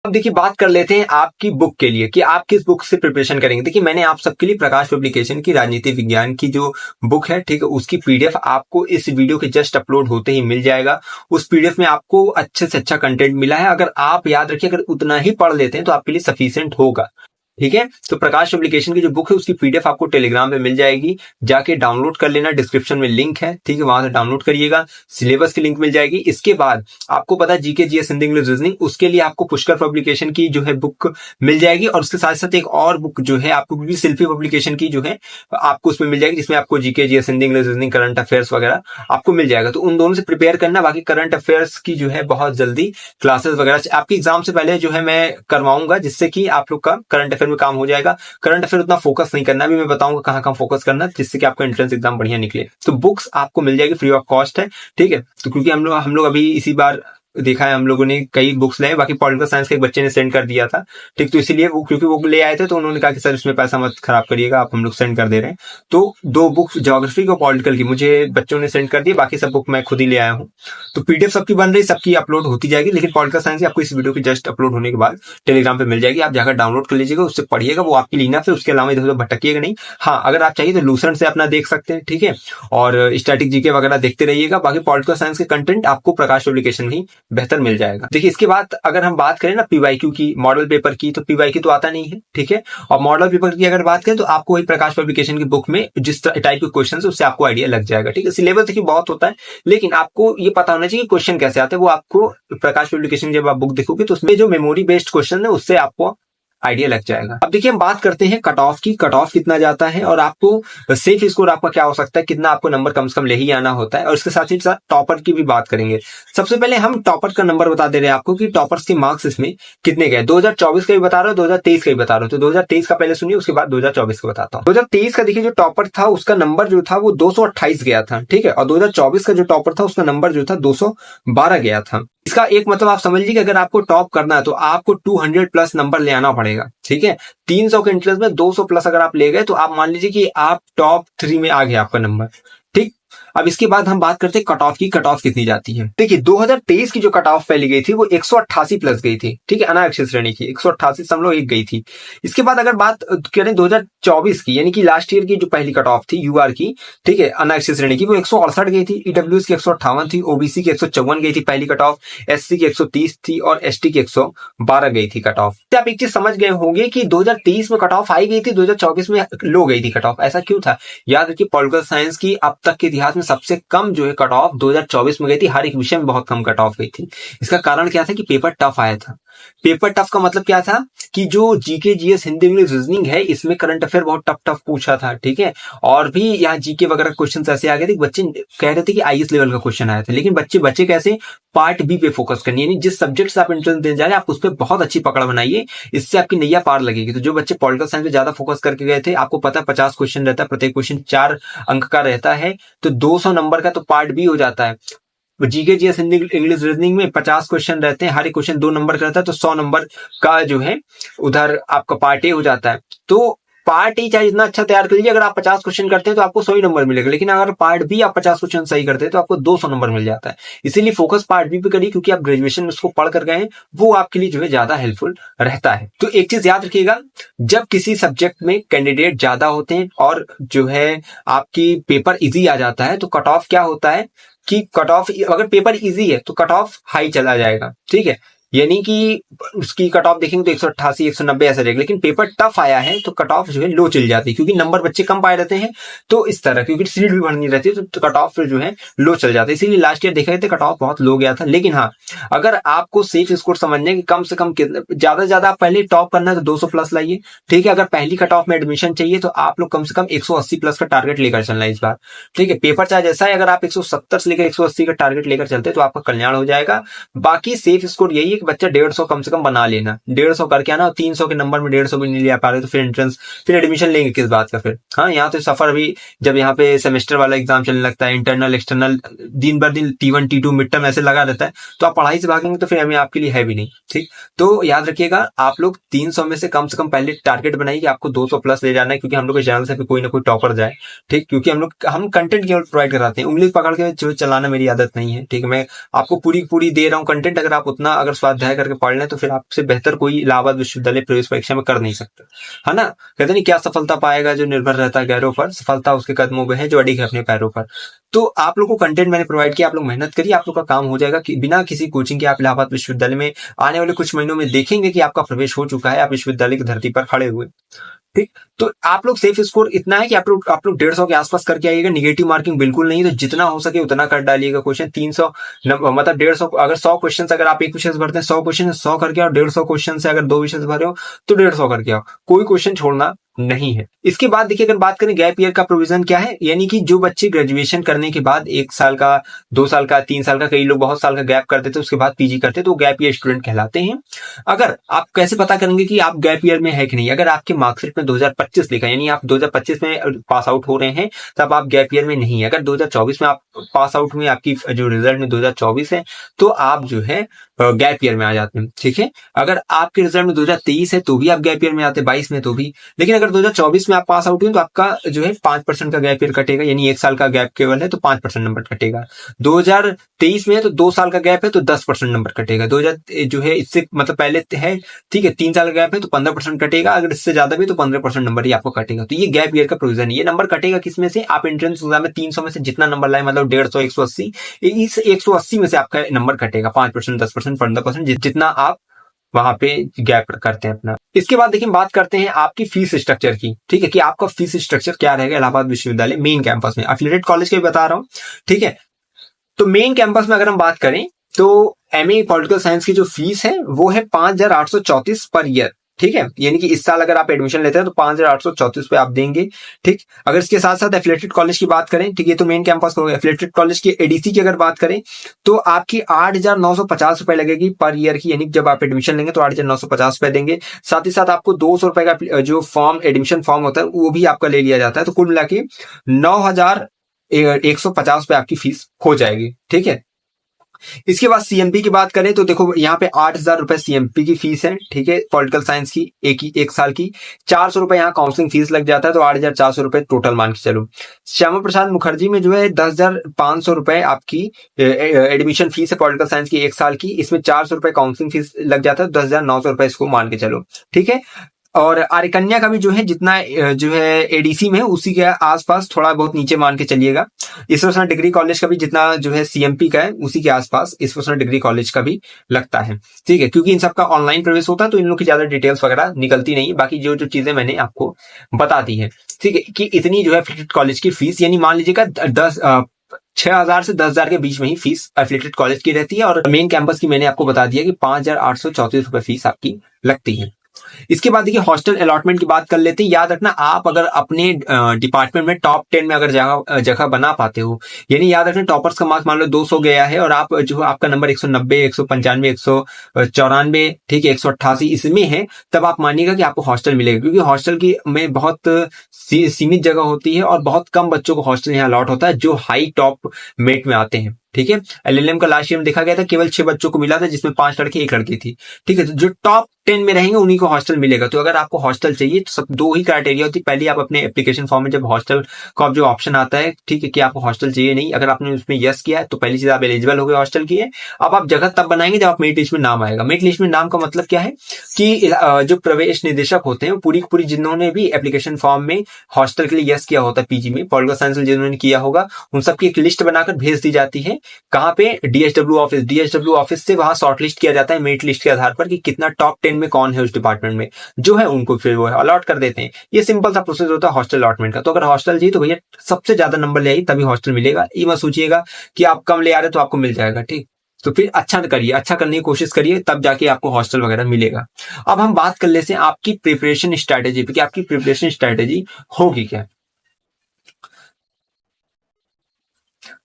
S1: अब देखिए बात कर लेते हैं आपकी बुक के लिए कि आप किस बुक से प्रिपरेशन करेंगे। देखिए मैंने आप सबके लिए प्रकाश पब्लिकेशन की राजनीति विज्ञान की जो बुक है, ठीक है, उसकी पीडीएफ आपको इस वीडियो के जस्ट अपलोड होते ही मिल जाएगा। उस पीडीएफ में आपको अच्छे से अच्छा कंटेंट मिला है। अगर आप याद रखिए, अगर उतना ही पढ़ लेते हैं तो आपके लिए सफिशिएंट होगा। ठीक है, तो प्रकाश पब्लिकेशन की जो बुक है उसकी पीडीएफ आपको टेलीग्राम पे मिल जाएगी, जाके डाउनलोड कर लेना, डिस्क्रिप्शन में लिंक है। ठीक है, वहां से डाउनलोड करिएगा, सिलेबस की लिंक मिल जाएगी। इसके बाद आपको पता है GK GS Hindi English reasoning, उसके लिए आपको पुष्कर पब्लिकेशन की जो है बुक मिल जाएगी, और उसके साथ साथ एक और बुक जो है आपको सेल्फी पब्लिकेशन की जो है आपको उसमें मिल जाएगी, जिसमें आपको GK GS Hindi English reasoning current affairs वगैरह आपको मिल जाएगा। तो उन दोनों से प्रिपेयर करना। बाकी करंट अफेयर्स की जो है बहुत जल्दी क्लासेस वगैरह आपके एग्जाम से पहले जो है मैं करवाऊंगा, जिससे कि आप लोग का करंट अफेयर में काम हो जाएगा। करंट अफेयर उतना फोकस नहीं करना, अभी मैं बताऊंगा कहां कहां फोकस करना, जिससे कि आपका एंट्रेंस एग्जाम बढ़िया निकले। तो बुक्स आपको मिल जाएगी, फ्री ऑफ कॉस्ट है। ठीक है, तो क्योंकि हम लोग अभी इसी बार देखा है, हम लोगों ने कई बुक्स लाए। बाकी पॉलिटिकल साइंस के एक बच्चे ने सेंड कर दिया था। ठीक, तो इसीलिए वो क्योंकि वो ले आए थे तो उन्होंने कहा कि सर इसमें पैसा मत खराब करिएगा, आप हम लोग सेंड कर दे रहे हैं। तो 2 बुक्स ज्योग्राफी और पॉलिटिकल की मुझे बच्चों ने सेंड कर दी, बाकी सब बुक मैं खुद ही ले आया हूँ। तो पीडीएफ सबकी बन रही, सबकी अपलोड होती जाएगी, लेकिन पॉलिटिकल साइंस की आपको इस वीडियो की जस्ट अपलोड होने के बाद टेलीग्राम पे मिल जाएगी। आप जाकर डाउनलोड कर लीजिएगा, उससे पढ़िएगा, वो आपकी लीना फिर उसके अलावा इधर उधर भटकिएगा नहीं। हाँ, अगर आप चाहिए तो लूसेंट से अपना देख सकते हैं। ठीक है, और स्टैटिक जीके वगैरह देखते रहिएगा। बाकी पॉलिटिकल साइंस के कंटेंट आपको प्रकाश पब्लिकेशन में ही बेहतर मिल जाएगा। देखिए इसके बाद अगर हम बात करें ना पीवाईक्यू की, मॉडल पेपर की, तो पीवाईक्यू तो आता नहीं है। ठीक है, और मॉडल पेपर की अगर बात करें तो आपको वही प्रकाश पब्लिकेशन की बुक में जिस टाइप के क्वेश्चन है उससे आपको आइडिया लग जाएगा। ठीक है, सिलेबस देखिए बहुत होता है, लेकिन आपको ये पता होना चाहिए क्वेश्चन कैसे आते हैं। वो आपको प्रकाश पब्लिकेशन जब आप बुक देखोगे तो उसमें जो मेमोरी बेस्ड क्वेश्चन है उससे आपको आइडिया लग जाएगा। अब देखिए हम बात करते हैं कट ऑफ की, कट ऑफ कितना जाता है और आपको सेफ स्कोर आपका क्या हो सकता है, कितना आपको नंबर कम से कम ले ही आना होता है, और इसके साथ ही साथ टॉपर की भी बात करेंगे। सबसे पहले हम टॉपर का नंबर बता दे रहे हैं आपको कि टॉपर्स के मार्क्स इसमें कितने गए। 2024 का भी बता रहा हूँ, 2023 का भी बता रहा हूँ। तो 2023 का पहले सुनिए, उसके बाद 2024 का बताता हूँ। 2023 का देखिए जो टॉपर था उसका नंबर जो था वो 228 गया था। ठीक है, और 2024 का जो टॉपर था उसका नंबर जो था 212 गया था। इसका एक मतलब आप समझ लीजिए कि अगर आपको टॉप करना है तो आपको 200 प्लस नंबर ले आना पड़ेगा। ठीक है, 300 के इंटरेस्ट में 200 प्लस अगर आप ले गए तो आप मान लीजिए कि आप टॉप 3 में आ गया आपका नंबर। ठीक, अब इसके बाद हम बात करते हैं कट ऑफ की, कट ऑफ कितनी जाती है। देखिए 2023 की जो कट ऑफ पहली गई थी वो 188 प्लस गई थी। ठीक है, अनारक्षित श्रेणी की 188.1 गई थी। इसके बाद अगर बात करें 2024 की, यानी कि लास्ट ईयर की जो पहली कट ऑफ थी यूआर की, ठीक है, अनारक्षित श्रेणी की, वो 168 गई थी। ईडब्ल्यूएस की 158 थी, ओबीसी की 154 गई थी पहली कट ऑफ, एससी की 130 थी और एसटी की 112 गई थी कट ऑफ। आप एक चीज समझ गए होंगे कि 2023 में कट ऑफ हाई गई थी, 2024 में लो गई थी कट ऑफ। ऐसा क्यों था? याद रखिए पॉलिटिकल साइंस की अब तक के इतिहास में सबसे कम जो है कट ऑफ 2024 में गई थी। हर एक विषय में बहुत कम कट ऑफ गई थी। इसका कारण क्या था कि पेपर टफ आया था। पेपर टफ का मतलब क्या था कि जो GK GS Hindi English reasoning है इसमें करंट अफेयर बहुत टफ टफ पूछा था। ठीक है, और भी यहाँ जीके वगैरह क्वेश्चन ऐसे आ गए थे, बच्चे कह रहे थे कि आईएएस लेवल का क्वेश्चन आया था, लेकिन बच्चे कैसे पार्ट बी पे फोकस करनी, यानी जिस सब्जेक्ट से आप एंट्रेंस देने जा रहे हैं आप उस पर बहुत अच्छी पकड़ बनाइए, इससे आपकी नैया पार लगेगी। तो जो बच्चे पॉलिटिकल साइंस पे ज्यादा फोकस करके गए थे, आपको पता है 50 क्वेश्चन रहता है, प्रत्येक क्वेश्चन 4 अंक का रहता है, तो 200 नंबर का तो पार्ट बी हो जाता है। GK GS Hindi English reasoning में 50 क्वेश्चन रहते हैं, हर एक क्वेश्चन 2 नंबर का रहता है, तो 100 नंबर का जो है उधर आपका पार्ट ए हो जाता है। तो पार्ट ए चाहे जितना अच्छा तैयार कर लीजिए, अगर आप 50 क्वेश्चन करते हैं तो आपको 100 ही नंबर मिलेगा, लेकिन अगर पार्ट बी आप 50 क्वेश्चन सही करते हैं तो आपको 200 नंबर मिल जाता है। इसीलिए फोकस पार्ट बी पे करिए, क्योंकि आप ग्रेजुएशन में उसको पढ़ कर गए हैं, वो आपके लिए जो है ज्यादा हेल्पफुल रहता है। तो एक चीज याद रखिएगा, जब किसी सब्जेक्ट में कैंडिडेट ज्यादा होते हैं और जो है आपकी पेपर इजी आ जाता है, तो कट ऑफ क्या होता है कि कट ऑफ अगर पेपर इजी है तो कट ऑफ हाई चला जाएगा। ठीक है, यानी कि उसकी कट ऑफ देखेंगे तो 188 190 ऐसा रहेगा, लेकिन पेपर टफ आया है तो कट ऑफ जो है लो चल जाती है, क्योंकि नंबर बच्चे कम पाए रहते हैं, तो इस तरह क्योंकि सीट भी भरनी रहती है तो कट ऑफ जो है लो चल जाता है। इसीलिए लास्ट ईयर देखा गया था कट ऑफ बहुत लो गया था। लेकिन हाँ, अगर आपको सेफ स्कोर समझने की कम से कम ज्यादा से ज्यादा आप पहले टॉप करना है तो 200 प्लस लाइए, ठीक है। अगर पहली कट ऑफ में एडमिशन चाहिए तो आप लोग कम से कम 180 प्लस का टारगेट लेकर चलना है इस बार, ठीक है। पेपर चाहे जैसा है, अगर आप 170 से लेकर 180 का टारगेट लेकर चलते हैं तो आपका कल्याण हो जाएगा। बाकी सेफ स्कोर यही है कि बच्चा 150 कम से कम बना लेना, 150 करके आना। 300 के नंबर में 150 भी नहीं ले पा रहे तो फिर एंट्रेंस, फिर एडमिशन लेंगे किस बात का फिर। हाँ, यहाँ तो सफर भी, जब यहाँ पे सेमेस्टर वाला एग्जाम चलने लगता है, इंटरनल एक्सटर्नल दिन भर दिन T1 T2 मिड टर्म ऐसे लगा रहता है, तो आप पढ़ाई से भागेंगे तो फिर हमें आपके लिए है भी नहीं, ठीक। तो याद रखिएगा, आप लोग 300 में से कम पहले टारगेट बनाइए कि आपको 200 प्लस ले जाना है, क्योंकि हम लोग के चैनल से कोई ना कोई टॉपर जाए, ठीक। क्योंकि हम कंटेंट केवल प्रोवाइड कराते हैं, उंगली पकड़ के जो चलाना मेरी आदत नहीं है, ठीक है। मैं आपको पूरी दे रहा हूँ कंटेंट, अगर आप उतना अगर स्वाध्याय करके पढ़ लें तो फिर आपसे बेहतर कोई इलाहाबाद विश्वविद्यालय प्रवेश परीक्षा में कर नहीं सकते, है ना। कहते नहीं क्या सफलता पाएगा जो निर्भर रहता है गैरों पर, सफलता उसके कदमों में है जो अड़ी है अपने पैरों पर। तो आप लोग को कंटेंट मैंने प्रोवाइड किया, आप लोग मेहनत करिए, आप लोग का काम हो जाएगा कि बिना किसी कोचिंग के आप इलाहाबाद विश्वविद्यालय में आने वाले कुछ महीनों में देखेंगे कि आपका प्रवेश हो चुका है, आप विश्वविद्यालय की धरती पर खड़े हुए, ठीक। तो आप लोग सेफ स्कोर इतना है कि आप लोग 150 के आसपास करके आइएगा, निगेटिव मार्किंग बिल्कुल नहीं, तो जितना हो सके उतना कर डालिएगा क्वेश्चन। 300 मतलब 150, अगर 100 क्वेश्चन अगर आप एक विषय से भरते हैं 100 क्वेश्चन 100 करके आओ, 150 क्वेश्चन से अगर 2 विषय से भरे हो तो 150 करके आओ, कोई क्वेश्चन छोड़ना नहीं है। इसके बाद देखिए, अगर बात करें गैप ईयर का प्रोविजन क्या है, यानी कि जो बच्चे ग्रेजुएशन करने के बाद 1 साल का, 2 साल का, 3 साल का, कई लोग बहुत साल का गैप करते थे उसके बाद पीजी करते तो गैप ईयर स्टूडेंट कहलाते हैं। अगर आप कैसे पता करेंगे कि आप गैप ईयर में है कि नहीं, अगर आपके मार्कशीट में 2025 लिखा है, यानी आप 2025 में पास आउट हो रहे हैं तब आप गैप ईयर में नहीं है। अगर 2024 में आप पास आउट हुए, आपकी जो रिजल्ट में 2024 है तो आप जो है गैप ईयर में आ जाते हैं, ठीक है। अगर आपके रिजल्ट में 2023 है तो भी आप गैप ईयर में आते हैं, 22 में तो भी। लेकिन अगर 2024 में आप पास आउट हुए तो आपका जो है 5% का गैप ईयर कटेगा, यानी 1 साल का गैप केवल है तो 5% नंबर कटेगा। 2023 में है तो 2 साल का गैप है तो 10% नंबर कटेगा। 2000 जो है इससे मतलब पहले है, ठीक है, 3 साल का गैप है तो 15% कटेगा, अगर इससे ज्यादा भी तो 15% नंबर ही आपको कटेगा। तो ये गैप ईयर का प्रोविजन है। ये नंबर कटेगा किस में से, आप एंट्रेंस एग्जाम में 300 में से जितना नंबर लाए, मतलब 150 180, इस 180 में से आपका नंबर कटेगा, 5% 10% 15% जितना आप वहां पे गैप करते हैं अपना। इसके बाद देखिए बात करते हैं आपकी फीस स्ट्रक्चर की, ठीक है, कि आपका फीस स्ट्रक्चर क्या रहेगा इलाहाबाद विश्वविद्यालय मेन कैंपस में। एफिलिएटेड कॉलेज के भी बता रहा हूं, ठीक है। तो मेन कैंपस में अगर हम बात करें तो एमए पॉलिटिकल साइंस की जो फीस है वो है 5,834 पर ईयर, ठीक है। यानी कि इस साल अगर आप एडमिशन लेते हैं तो 5,834 पे आप देंगे, ठीक। अगर इसके साथ साथ एफिलिएटेड कॉलेज की बात करें, ठीक है, तो मेन कैंपस हो गया। एफिलिएटेड कॉलेज की एडीसी की अगर बात करें तो आपकी 8,950 रुपए लगेगी पर ईयर की, यानी जब आप एडमिशन लेंगे तो 8,950 रुपए देंगे। साथ ही साथ आपको 200 रुपए का जो फॉर्म एडमिशन फॉर्म होता है वो भी आपका ले लिया जाता है, तो कुल मिला के 9,150 रुपए आपकी फीस हो जाएगी, ठीक है। इसके बाद सीएमपी की बात करें तो देखो यहाँ पे 8,000 रुपए सीएमपी की फीस है, ठीक है, पॉलिटिकल साइंस की एक साल की। 400 रुपए यहाँ काउंसलिंग फीस लग जाता है, तो 8,400 रुपए टोटल मान के चलो। श्यामा प्रसाद मुखर्जी में जो है 10,500 रुपए आपकी एडमिशन फीस है पॉलिटिकल साइंस की एक साल की, इसमें 400 रुपए काउंसलिंग फीस लग जाता है, 10,900 रुपए इसको मान के चलो, ठीक है। और आर्यकन्या का भी जो है जितना जो है एडीसी में उसी के आसपास थोड़ा बहुत नीचे मान के चलिएगा। ईश्वर डिग्री कॉलेज का भी जितना जो है सीएमपी का है उसी के आसपास ईश्वर डिग्री कॉलेज का भी लगता है, ठीक है। क्योंकि इन सबका ऑनलाइन प्रवेश होता है तो इन लोगों की ज्यादा डिटेल्स वगैरह निकलती नहीं, बाकी जो चीजें मैंने आपको बता दी है, ठीक है, कि इतनी जो है एफिलिएटेड कॉलेज की फीस, यानी मान लीजिएगा 6,000 से 10,000 के बीच में ही फीस एफिलिएटेड कॉलेज की रहती है। और मेन कैंपस की मैंने आपको बता दिया कि 5,834 रुपए फीस आपकी लगती है। इसके बाद देखिए हॉस्टल अलॉटमेंट की बात कर लेते हैं। याद रखना, आप अगर अपने डिपार्टमेंट में टॉप 10 में अगर जगह बना पाते हो, यानी याद रखना टॉपर्स का मार्क्स मान लो 200 गया है और आप जो आपका नंबर 190 195 194, ठीक है, 188 इसमें है, तब आप मानिएगा कि आपको हॉस्टल मिलेगा। क्योंकि हॉस्टल की में बहुत सीमित जगह होती है और बहुत कम बच्चों को हॉस्टल यहाँ अलॉट होता है जो हाई टॉप मेट में आते हैं, ठीक है। एलएलएम का लास्ट ईयर में देखा गया था केवल 6 बच्चों को मिला था, जिसमें 5 लड़के 1 लड़की थी, ठीक है। तो जो टॉप 10 में रहेंगे उन्हीं को हॉस्टल मिलेगा। तो अगर आपको हॉस्टल चाहिए तो सब 2 ही क्राइटेरिया होती है। पहले आप अपने एप्लीकेशन फॉर्म में जब हॉस्टल का जो ऑप्शन आता है, ठीक है, कि आपको हॉस्टल चाहिए नहीं, अगर आपने उसमें यस किया है तो पहली चीज आप एलिजिबल हो गए हॉस्टल की है। अब आप जगह तब बनाएंगे जब आप मेरिट लिस्ट में नाम आएगा। मेरिट लिस्ट में नाम का मतलब क्या है कि जो प्रवेश निदेशक होते हैं पूरी जिन्होंने भी एप्लीकेशन फॉर्म में हॉस्टल के लिए यस किया होता है पीजी में, पॉलिटिकल साइंस में जिन्होंने किया होगा, उन सबकी एक लिस्ट बनाकर भेज दी जाती है कहाँ पे, डीएसडब्ल्यू ऑफिस से वहां शॉर्टलिस्ट किया जाता है मेरिट लिस्ट के आधार पर कि कितना टॉप 10 में कौन है उस डिपार्टमेंट में, जो है उनको फिर वो अलॉट कर देते हैं। ये सिंपल सा प्रोसेस होता है हॉस्टल अलॉटमेंट का। तो अगर हॉस्टल चाहिए तो भैया सबसे ज्यादा नंबर ले आइए तभी हॉस्टल मिलेगा। ये मत सोचिएगा कि आप कम ले आ रहे तो आपको मिल जाएगा, ठीक। तो फिर अच्छा करिए, अच्छा करने की कोशिश करिए, तब जाके आपको हॉस्टल वगैरह मिलेगा। अब हम बात कर लेते हैं आपकी प्रिपरेशन स्ट्रैटेजी पे कि आपकी प्रिपरेशन स्ट्रैटेजी होगी क्या।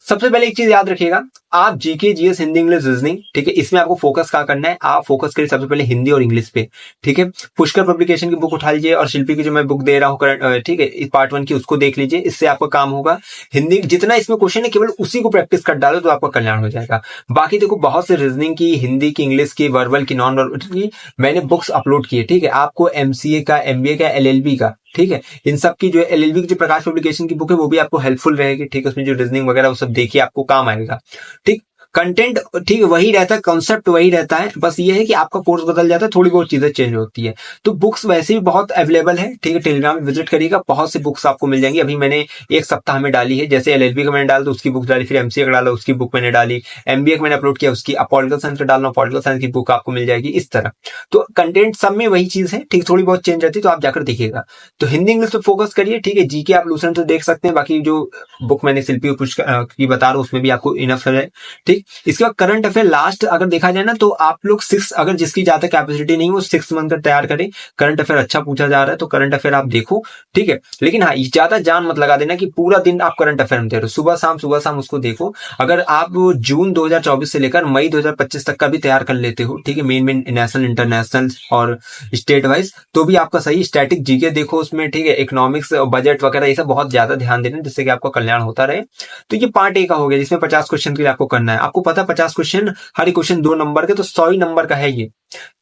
S1: सबसे पहले एक चीज याद रखिएगा, आप GK GS Hindi English reasoning, ठीक है, इसमें आपको फोकस क्या करना है, आप फोकस करिए सबसे पहले हिंदी और इंग्लिश पे, ठीक है। पुष्कर पब्लिकेशन की बुक उठा लीजिए और शिल्पी की जो मैं बुक दे रहा हूँ, ठीक है, इस पार्ट 1 की उसको देख लीजिए, इससे आपका काम होगा। हिंदी जितना इसमें क्वेश्चन है केवल उसी को प्रैक्टिस कर डालो तो आपका कल्याण हो जाएगा। बाकी देखो बहुत से रीजनिंग की, हिंदी की, इंग्लिश की, वर्बल की, नॉन वर्बल की मैंने बुक्स अपलोड की है, ठीक है। आपको एमसीए का, एमबीए का, एलएलबी का, ठीक है, इन सब की जो एलएलबी की जो प्रकाश पब्लिकेशन की बुक है वो भी आपको हेल्पफुल रहेगी, ठीक है। उसमें जो रीजनिंग वगैरह वो सब देखिए, आपको काम आएगा, ठीक। कंटेंट ठीक वही रहता है, कॉन्सेप्ट वही रहता है, बस ये है कि आपका कोर्स बदल जाता है, थोड़ी बहुत चीजें चेंज होती है। तो बुक्स वैसे भी बहुत अवेलेबल है, ठीक है, टेलीग्राम में विजिट करिएगा, बहुत सी बुक्स आपको मिल जाएंगी। अभी मैंने एक सप्ताह में डाली है, जैसे एलएलबी का मैंने डाला तो उसकी बुक डाली, फिर एमसीए का डाला उसकी बुक मैंने डाली, एमबीए का मैंने अपलोड किया उसकी, अब पॉलिटिकल साइंस का डालना, पॉलिटिकल साइंस की बुक आपको मिल जाएगी, इस तरह। तो कंटेंट सब में वही चीज है, ठीक, थोड़ी बहुत चेंज रहती है, तो आप जाकर देखिएगा। तो हिंदी इंग्लिश पे फोकस करिए, ठीक है। जीके आप लूसेंट से देख सकते हैं, बाकी जो बुक मैंने शिल्पी की बता रहा हूँ उसमें भी आपको इनफ है, ठीक। इसके बाद करंट अफेयर लास्ट अगर देखा जाए ना तो आप लोग 6, अगर जिसकी ज्यादा कैपेसिटी नहीं वो 6 मंथ का तैयार करें। करंट अफेयर अच्छा पूछा जा रहा है तो करंट अफेयर आप देखो, ठीक है। लेकिन हाँ, ज्यादा जान मत लगा देना कि पूरा दिन आप करंट अफेयर में दे रहे हो, सुबह शाम उसको देखो। अगर आप जून 2024 से लेकर मई 2025 तक का भी तैयार कर लेते हो, ठीक है, मेन नेशनल, इंटरनेशनल और स्टेट वाइज, तो भी आपका सही। स्टैटिक जीके देखो उसमें, ठीक है, इकोनॉमिक्स, बजट वगैरह ये सब बहुत ज्यादा ध्यान देना जिससे कि आपका कल्याण होता रहे। तो ये पार्ट ए का हो गया जिसमें 50 क्वेश्चन के लिए आपको करना है। आपको पता 50 क्वेश्चन, हर एक क्वेश्चन 2 नंबर के, तो 100 ही नंबर का है ये,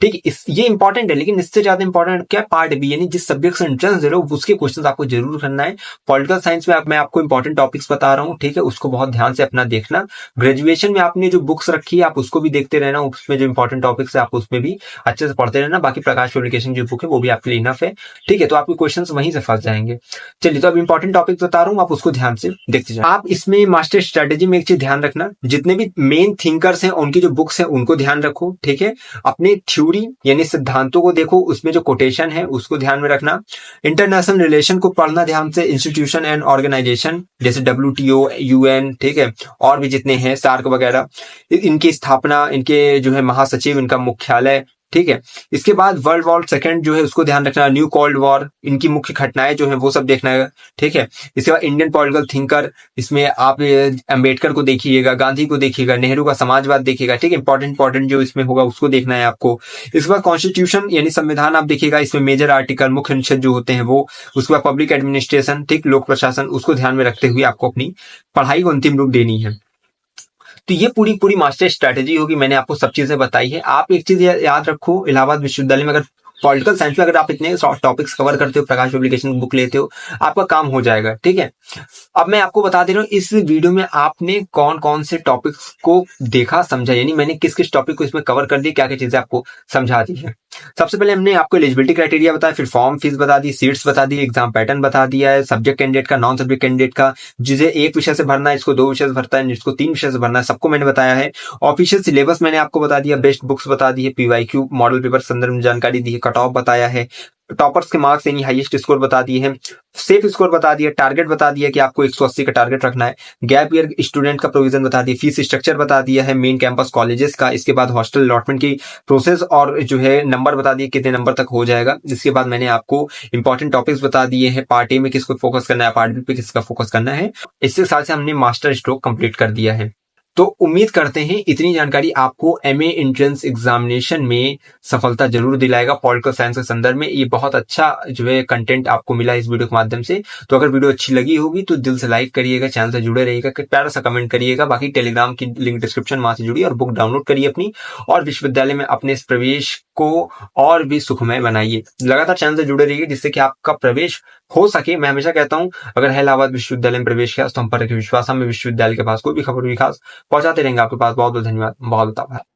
S1: ठीक। ये इंपॉर्टेंट है, लेकिन इससे ज्यादा इंपॉर्टेंट क्या, पार्ट बी, यानी जिस सब्जेक्ट से इंट्रेंस दे रहे हो उसके क्वेश्चन आपको जरूर करना है। पॉलिटिकल साइंस में मैं आपको इंपॉर्टेंट टॉपिक्स बता रहा हूँ, ठीक है, उसको बहुत ध्यान से अपना देखना। ग्रेजुएशन में आपने जो बुक्स रखी है आप उसको भी देखते रहना, उसमें जो इंपॉर्टेंट टॉपिक्स है आप उसमें भी अच्छे से पढ़ते रहना। बाकी प्रकाश पब्लिकेशन जो बुक है वो भी आपके लिए इनफ है, ठीक है। तो आपके क्वेश्चन वहीं से फंस जाएंगे। चलिए, तो अब इंपॉर्टेंट टॉपिक बता रहा हूँ, आप उसको ध्यान से देखते जाए। आप इसमें मास्टर स्ट्रेटेजी में एक चीज ध्यान रखना, जितने भी मेन थिंकर्स हैं उनकी जो बुक्स है उनको ध्यान रखो, ठीक है। अपने थ्योरी यानी सिद्धांतों को देखो, उसमें जो कोटेशन है उसको ध्यान में रखना। इंटरनेशनल रिलेशन को पढ़ना ध्यान से, इंस्टीट्यूशन एंड ऑर्गेनाइजेशन जैसे WTO, UN, ठीक है, और भी जितने हैं, सार्क वगैरह, इनकी स्थापना, इनके जो है महासचिव, इनका मुख्यालय, ठीक है। इसके बाद वर्ल्ड वॉर सेकंड जो है उसको ध्यान रखना, न्यू कोल्ड वॉर, इनकी मुख्य घटनाएं जो है वो सब देखना है, ठीक है। इसके बाद इंडियन पॉलिटिकल थिंकर, इसमें आप अंबेडकर को देखिएगा, गांधी को देखिएगा, नेहरू का समाजवाद देखिएगा, ठीक है। इंपॉर्टेंट जो इसमें होगा उसको देखना है आपको। इसके बाद कॉन्स्टिट्यूशन यानी संविधान आप देखिएगा, इसमें मेजर आर्टिकल, मुख्य अनुच्छेद जो होते हैं वो। उसके बाद पब्लिक एडमिनिस्ट्रेशन, ठीक, लोक प्रशासन, उसको ध्यान में रखते हुए आपको अपनी पढ़ाई को अंतिम रूप देनी है। तो ये पूरी मास्टर स्ट्रैटेजी होगी, मैंने आपको सब चीजें बताई है। आप एक चीज याद रखो, इलाहाबाद विश्वविद्यालय में अगर पॉलिटिकल साइंस में अगर आप इतने टॉपिक्स कवर करते हो, प्रकाश पब्लिकेशन बुक लेते हो, आपका काम हो जाएगा, ठीक है। अब मैं आपको बता दे रहा हूँ इस वीडियो में आपने कौन कौन से टॉपिक्स को देखा, समझा, यानी मैंने किस किस टॉपिक को इसमें कवर कर दी, क्या क्या चीजें आपको समझा दी है। सबसे पहले हमने आपको एलिजिबिलिटी क्राइटेरिया बताया, फिर फॉर्म फीस बता दी, सीट्स बता दी, एग्जाम पैटर्न बता दिया है, सब्जेक्ट कैंडिडेट का, नॉन सब्जेक्ट कैंडिडेट का, जिसे एक विषय से भरना है, इसको 2 विषय से भरता है, इसको 3 विषय से भरना है, सबको मैंने बताया है। ऑफिशियल सिलेबस मैंने आपको बता दिया, बेस्ट बुक्स बता दी है, PYQ मॉडल पेपर संदर्भ में जानकारी दी है, कट ऑफ बताया है, टॉपर्स के मार्क्स यानी हाईएस्ट स्कोर बता दिए हैं, सेफ स्कोर बता दिया, टारगेट बता दिया कि आपको 180 का टारगेट रखना है, गैप ईयर स्टूडेंट का प्रोविजन बता दिया, फीस स्ट्रक्चर बता दिया है, मेन कैंपस कॉलेजेस का, इसके बाद हॉस्टल अलॉटमेंट की प्रोसेस और जो है नंबर बता दिए कितने नंबर तक हो जाएगा। इसके बाद मैंने आपको इंपॉर्टेंट टॉपिक्स बता दिए हैं, पार्ट ए में किसको फोकस करना है, पार्ट बी पे किसका फोकस करना है। इसके साथ से हमने मास्टर स्ट्रोक कंप्लीट कर दिया है। तो उम्मीद करते हैं इतनी जानकारी आपको एमए एंट्रेंस एग्जामिनेशन में सफलता जरूर दिलाएगा। पॉलिटिकल साइंस के संदर्भ में ये बहुत अच्छा जो है कंटेंट आपको मिला इस वीडियो के माध्यम से। तो अगर वीडियो अच्छी लगी होगी तो दिल से लाइक करिएगा, चैनल से जुड़े रहिएगा, प्यारा सा कमेंट करिएगा। बाकी टेलीग्राम की लिंक डिस्क्रिप्शन, वहां से जुड़िए और बुक डाउनलोड करिए अपनी, और विश्वविद्यालय में अपने इस प्रवेश को और भी सुखमय बनाइए। लगातार चैनल से जुड़े रहिए जिससे कि आपका प्रवेश हो सके। मैं हमेशा कहता हूं अगर है इलाहाबाद विश्वविद्यालय में प्रवेश किया तो हम पर रखे विश्वास, हमें विश्वविद्यालय के पास कोई भी खबर भी खास पहुंचाते रहेंगे आपके पास। बहुत बहुत धन्यवाद, बहुत बहुत आभार।